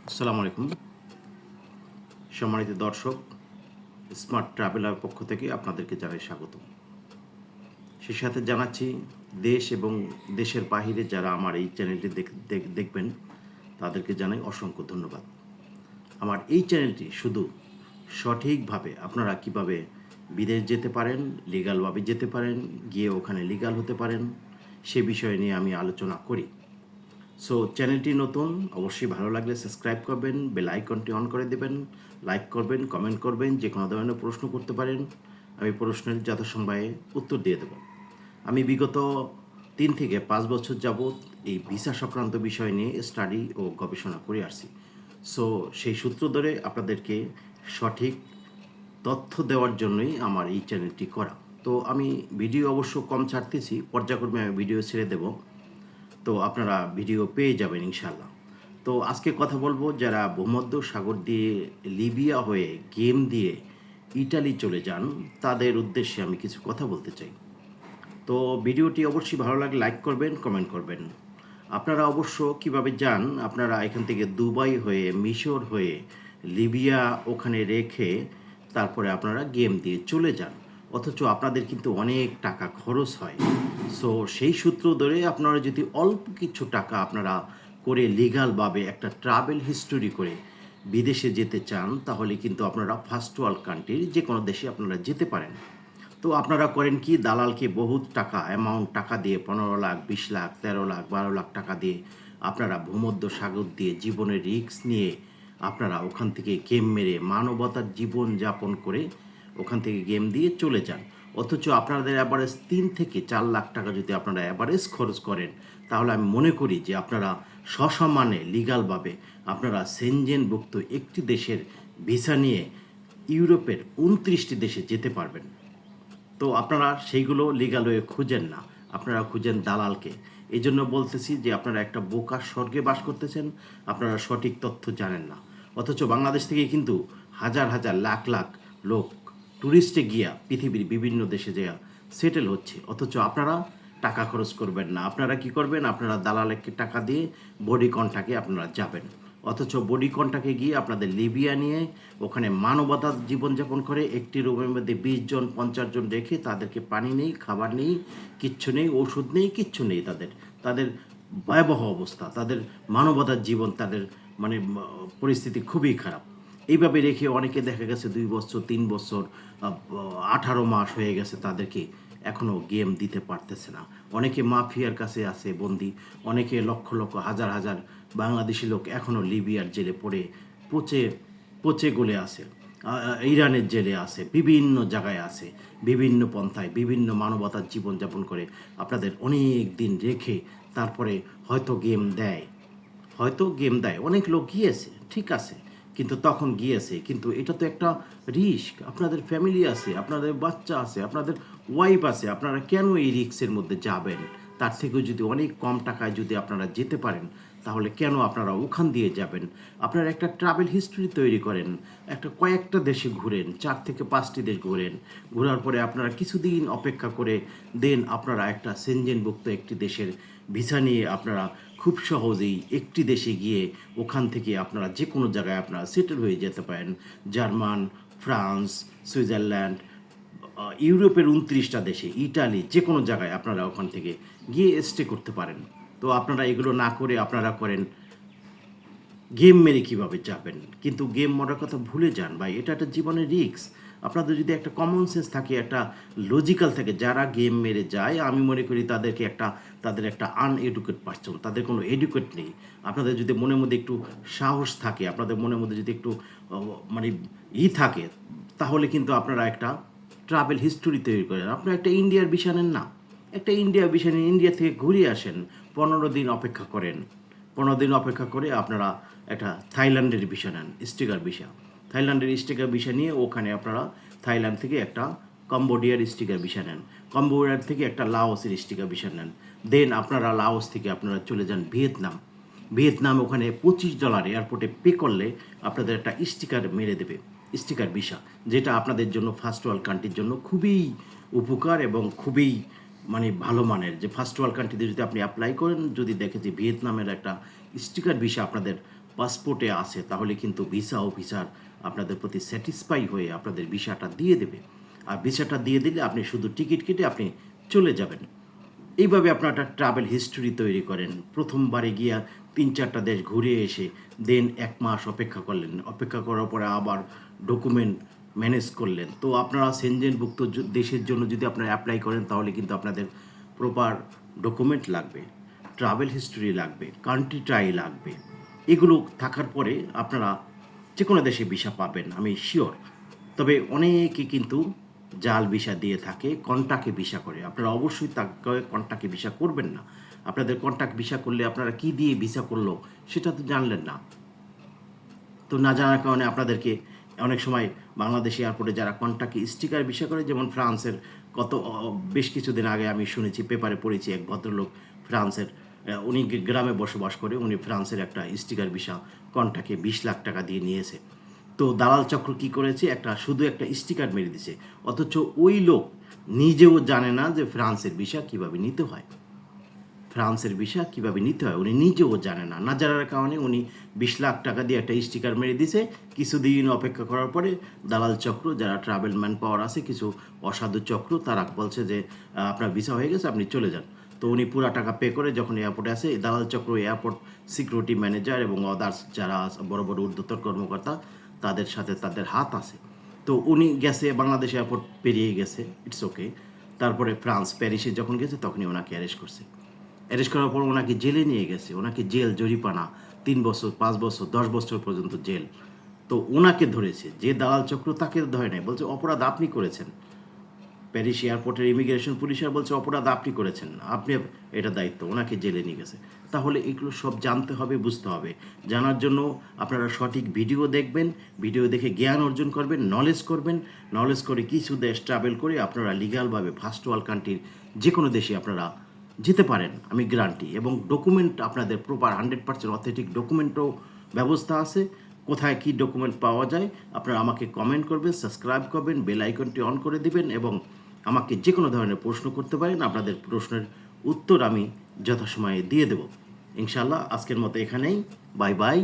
আসসালামু আলাইকুম সম্মানিত দর্শক, স্মার্ট ট্রাভেলার পক্ষ থেকে আপনাদেরকে জানাই স্বাগত। সেই সাথে জানাচ্ছি দেশ এবং দেশের বাহিরে যারা আমার এই চ্যানেলটি দেখবেন তাদেরকে জানাই অসংখ্য ধন্যবাদ। আমার এই চ্যানেলটি শুধু সঠিকভাবে আপনারা কিভাবে বিদেশ যেতে পারেন, লিগ্যালভাবে যেতে পারেন, গিয়ে ওখানে লিগ্যাল হতে পারেন সে বিষয় নিয়ে আমি আলোচনা করি। সো চ্যানেলটি নতুন, অবশ্যই ভালো লাগলে সাবস্ক্রাইব করবেন, বেল আইকনটি অন করে দেবেন, লাইক করবেন, কমেন্ট করবেন, যে কোনো ধরনের প্রশ্ন করতে পারেন, আমি প্রশ্নের যথাসময়ে উত্তর দিয়ে দেব। আমি বিগত 3 থেকে 5 বছর যাবৎ এই ভিসা সংক্রান্ত বিষয় নিয়ে স্টাডি ও গবেষণা করে আসছি। সো সেই সূত্র ধরে আপনাদেরকে সঠিক তথ্য দেওয়ার জন্যই আমার এই চ্যানেলটি করা। তো আমি ভিডিও অবশ্য কম ছাড়তেছি, পর্যায়ক্রমে আমি ভিডিও ছেড়ে দেব, তো আপনারা ভিডিও পেয়ে যাবেন ইনশাল্লাহ। তো আজকে কথা বলবো যারা ভূমধ্য সাগর দিয়ে লিবিয়া হয়ে গেম দিয়ে ইটালি চলে যান তাদের উদ্দেশ্যে আমি কিছু কথা বলতে চাই। তো ভিডিওটি অবশ্যই ভালো লাগলে লাইক করবেন, কমেন্ট করবেন। আপনারা অবশ্য কিভাবে যান, আপনারা এখান থেকে দুবাই হয়ে, মিশর হয়ে, লিবিয়া ওখানে রেখে তারপরে আপনারা গেম দিয়ে চলে যান, অথচ আপনাদের কিন্তু অনেক টাকা খরচ হয়। সো সেই সূত্র ধরে আপনারা যদি অল্প কিছু টাকা আপনারা করে লিগালভাবে একটা ট্রাভেল হিস্টোরি করে বিদেশে যেতে চান, তাহলে কিন্তু আপনারা ফার্স্ট ওয়ার্ল্ড কান্ট্রির যে কোনো দেশে আপনারা যেতে পারেন। তো আপনারা করেন কি, দালালকে বহুত টাকা দিয়ে 15 লাখ, 20 লাখ, 13 লাখ, 12 লাখ টাকা দিয়ে আপনারা ভূমধ্য সাগর দিয়ে জীবনের রিস্ক নিয়ে আপনারা ওখান থেকে গেম মেরে মানবতার জীবন যাপন করে ওখান থেকে গেম দিয়ে চলে যান। অথচ আপনাদের অ্যাভারেজ 3 থেকে 4 লাখ টাকা যদি আপনারা অ্যাভারেজ খরচ করেন, তাহলে আমি মনে করি যে আপনারা সসম্মানে লিগালভাবে আপনারা সেনজেনভুক্ত একটি দেশের ভিসা নিয়ে ইউরোপের 29টি দেশে যেতে পারবেন। তো আপনারা সেইগুলো লিগাল ওয়ে খুঁজেন না, আপনারা খুঁজেন দালালকে। এই জন্য বলতেছি যে আপনারা একটা বোকার স্বর্গে বাস করতেছেন, আপনারা সঠিক তথ্য জানেন না। অথচ বাংলাদেশ থেকে কিন্তু হাজার হাজার লাখ লাখ লোক ট্যুরিস্টে গিয়া পৃথিবীর বিভিন্ন দেশে যা সেটেল হচ্ছে, অথচ আপনারা টাকা খরচ করবেন না। আপনারা কি করবেন, আপনারা দালালকে টাকা দিয়ে বডি কন্ট্রাক্টে আপনারা যাবেন, অথচ বডি কন্ট্রাক্টে গিয়ে আপনাদের লিবিয়া নিয়ে ওখানে মানবতার জীবনযাপন করে একটি রুমের মধ্যে 20 জন 50 জন রেখে তাদেরকে পানি নেই, খাবার নেই, কিচ্ছু নেই, ওষুধ নেই, কিচ্ছু নেই। তাদের ভয়াবহ অবস্থা, তাদের মানবতার জীবন, তাদের মানে পরিস্থিতি খুবই খারাপ। এইভাবে রেখে অনেকে দেখা গেছে 2 বছর 3 বছর 18 মাস হয়ে গেছে, তাদেরকে এখনও গেম দিতে পারতেছে না। অনেকে মাফিয়ার কাছে আছে বন্দি, অনেকে লক্ষ লক্ষ হাজার হাজার বাংলাদেশি লোক এখনও লিবিয়ার জেলে পড়ে পচে পচে গলে আছে, ইরানের জেলে আছে, বিভিন্ন জায়গায় আছে, বিভিন্ন পন্থায় বিভিন্ন মানবতার জীবনযাপন করে আপনাদের অনেক দিন রেখে তারপরে হয়তো গেম দেয়। অনেক লোক গিয়েছে, ঠিক আছে, কিন্তু তখন গিয়েছে, কিন্তু এটা তো একটা রিস্ক। আপনাদের ফ্যামিলি আছে, আপনাদের বাচ্চা আছে, আপনাদের ওয়াইফ আছে, আপনারা কেন এই রিস্কের মধ্যে যাবেন? তার থেকেও যদি অনেক কম টাকায় যদি আপনারা যেতে পারেন, তাহলে কেন আপনারা ওখান দিয়ে যাবেন? আপনারা একটা ট্রাভেল হিস্ট্রি তৈরি করেন, কয়েকটা দেশে ঘুরেন, 4 থেকে 5টি দেশ ঘুরেন, ঘোরার পরে আপনারা কিছুদিন অপেক্ষা করে দেন আপনারা একটা সেনজেনভুক্ত একটি দেশের ভিসা নিয়ে আপনারা খুব সহজেই একটি দেশে গিয়ে ওখান থেকে আপনারা যে কোনো জায়গায় আপনারা সেটেল হয়ে যেতে পারেন। জার্মান, ফ্রান্স, সুইজারল্যান্ড, ইউরোপের 29টা দেশে, ইটালি, যে কোনো জায়গায় আপনারা ওখান থেকে গিয়ে স্টে করতে পারেন। তো আপনারা এগুলো না করে আপনারা করেন গেম মেরে কীভাবে যাবেন। কিন্তু গেম মরার কথা ভুলে যান ভাই, এটা একটা জীবনের রিস্ক। আপনাদের যদি একটা কমন সেন্স থাকে, একটা লজিক্যাল থাকে, যারা গেম মেরে যায় আমি মনে করি তাদের একটা আনএডুকেট পার্সন, তাদের কোনো এডুকেট নেই। আপনাদের যদি মনের মধ্যে একটু সাহস থাকে, আপনাদের মনের মধ্যে যদি একটু মানে থাকে, তাহলে কিন্তু আপনারা একটা ট্রাভেল হিস্টোরি তৈরি করেন। আপনারা একটা ইন্ডিয়ার ভিসা নেন না, একটা ইন্ডিয়ার ভিসা নিন, ইন্ডিয়া থেকে ঘুরে আসেন, 15 দিন অপেক্ষা করেন, 15 দিন অপেক্ষা করে আপনারা একটা থাইল্যান্ডের ভিসা নেন, স্টিকার ভিসা। থাইল্যান্ডের স্টিকার ভিসা নিয়ে ওখানে আপনারা থাইল্যান্ড থেকে একটা কম্বোডিয়ার স্টিকার ভিসা নেন, কম্বোডিয়ার থেকে একটা লাওসের স্টিকার ভিসা নেন। দেন আপনারা লাওস থেকে আপনারা চলে যান ভিয়েতনাম ওখানে $25 এয়ারপোর্টে পে করলে আপনাদের একটা স্টিকার মেরে দেবে, স্টিকার ভিসা, যেটা আপনাদের জন্য ফার্স্ট ওয়ার্ল্ড কান্ট্রির জন্য খুবই উপকার এবং খুবই মানে ভালো মানের। যে ফার্স্ট ওয়ার্ল্ড কান্ট্রিতে যদি আপনি অ্যাপ্লাই করেন, যদি দেখে যে ভিয়েতনামের একটা স্টিকার ভিসা আপনাদের পাসপোর্টে আছে, তাহলে কিন্তু ভিসা অফিসার আপনাদের প্রতি স্যাটিসফাই হয়ে আপনাদের ভিসাটা দিয়ে দেবে। আর ভিসাটা দিয়ে দিলে আপনি শুধু টিকিট কেটে আপনি চলে যাবেন। এইভাবে আপনার একটা ট্রাভেল হিস্টোরি তৈরি করেন। প্রথমবারে গিয়া 3-4টা দেশ ঘুরে এসে দেন 1 মাস অপেক্ষা করলেন, অপেক্ষা করার পরে আবার ডকুমেন্ট ম্যানেজ করলেন। তো আপনারা সেনজেনভুক্ত দেশের জন্য যদি আপনারা অ্যাপ্লাই করেন, তাহলে কিন্তু আপনাদের প্রপার ডকুমেন্ট লাগবে, ট্রাভেল হিস্টোরি লাগবে, কান্ট্রি ট্রাই লাগবে। এগুলো থাকার পরে আপনারা যে কোনো দেশে ভিসা পাবেন, আমি শিওর। তবে অনেকে কিন্তু জাল ভিসা দিয়ে থাকে, কন্টাক্টে ভিসা করে। আপনারা অবশ্যই তাকে কন্টাক্টে ভিসা করবেন না। আপনাদের কন্টাক্ট ভিসা করলে আপনারা কি দিয়ে ভিসা করলো সেটা তো জানলেন না। তো না জানার কারণে আপনাদেরকে অনেক সময় বাংলাদেশ এয়ারপোর্টে যারা কন্টাক্টে স্টিকার ভিসা করে, যেমন ফ্রান্সের বেশ কিছুদিন আগে আমি শুনেছি, পেপারে পড়েছি, এক ভদ্রলোক ফ্রান্সের, উনি গ্রামে বসবাস করে, উনি ফ্রান্সের একটা স্টিকার ভিসা কন্টাক্টে 20 লাখ টাকা দিয়ে নিয়েছে। তো দালাল চক্র কী করেছে, শুধু একটা স্টিকার মেরে দিছে, অথচ ওই লোক নিজেও জানে না যে ফ্রান্সের ভিসা কীভাবে নিতে হয়। ফ্রান্সের ভিসা কীভাবে নিতে হয় উনি নিজেও জানে না। না জানার কারণে উনি 20 লাখ টাকা দিয়ে একটা স্টিকার মেরে দিছে। কিছুদিন অপেক্ষা করার পরে দালাল চক্র, যারা ট্রাভেল ম্যান পাওয়ার আছে, কিছু অসাধু চক্র, তারা বলছে যে আপনার ভিসা হয়ে গেছে, আপনি চলে যান। তো উনি পুরা টাকা পে করে যখন এয়ারপোর্টে আসে, দালাল চক্র এয়ারপোর্ট সিকিউরিটি ম্যানেজার এবং আদার্স যারা বড় বড় ঊর্ধ্বতন কর্মকর্তা, তাদের সাথে তাদের হাত আছে। তো উনি গেছে, বাংলাদেশ এয়ারপোর্ট পেরিয়ে গেছে, ইটস ওকে। তারপরে ফ্রান্স প্যারিসে যখন গেছে, তখনই ওনাকে অ্যারেস্ট করছে। অ্যারেস্ট করার পর ওনাকে জেলে নিয়ে গেছে, ওনাকে জেল জরিপানা 3 বছর, 5 বছর, 10 বছর পর্যন্ত জেল। তো ওনাকে ধরেছে, যে দালাল চক্র তাকে ধরে নাই, বলছে অপরাধ আপনি করেছেন। প্যারিস এয়ারপোর্টের ইমিগ্রেশন পুলিশরা বলছে অপরাধ আপনি করেছেন, আপনি এটা দায়িত্ব, ওনাকে জেলে নিয়ে গেছে। তাহলে এগুলো সব জানতে হবে, বুঝতে হবে। জানার জন্য আপনারা সঠিক ভিডিও দেখবেন, ভিডিও দেখে জ্ঞান অর্জন করবেন, নলেজ করবেন, নলেজ করে কিছু দেশ ট্রাভেল করে আপনারা লিগ্যালভাবে ফার্স্ট ওয়ার্ল্ড কান্ট্রির যে কোনো দেশে আপনারা যেতে পারেন, আমি গ্যারান্টি। এবং ডকুমেন্ট আপনাদের প্রপার 100% অথেন্টিক ডকুমেন্টও ব্যবস্থা আছে। কোথায় কী ডকুমেন্ট পাওয়া যায় আপনারা আমাকে কমেন্ট করবেন, সাবস্ক্রাইব করবেন, বেল আইকনটি অন করে দিবেন এবং আমাকে যে কোনো ধরনের প্রশ্ন করতে পারেন। আপনাদের প্রশ্নের উত্তর আমি যথাসময়ে দিয়ে দেব ইনশাআল্লাহ। আজকের মতো এখানেই, বাই বাই।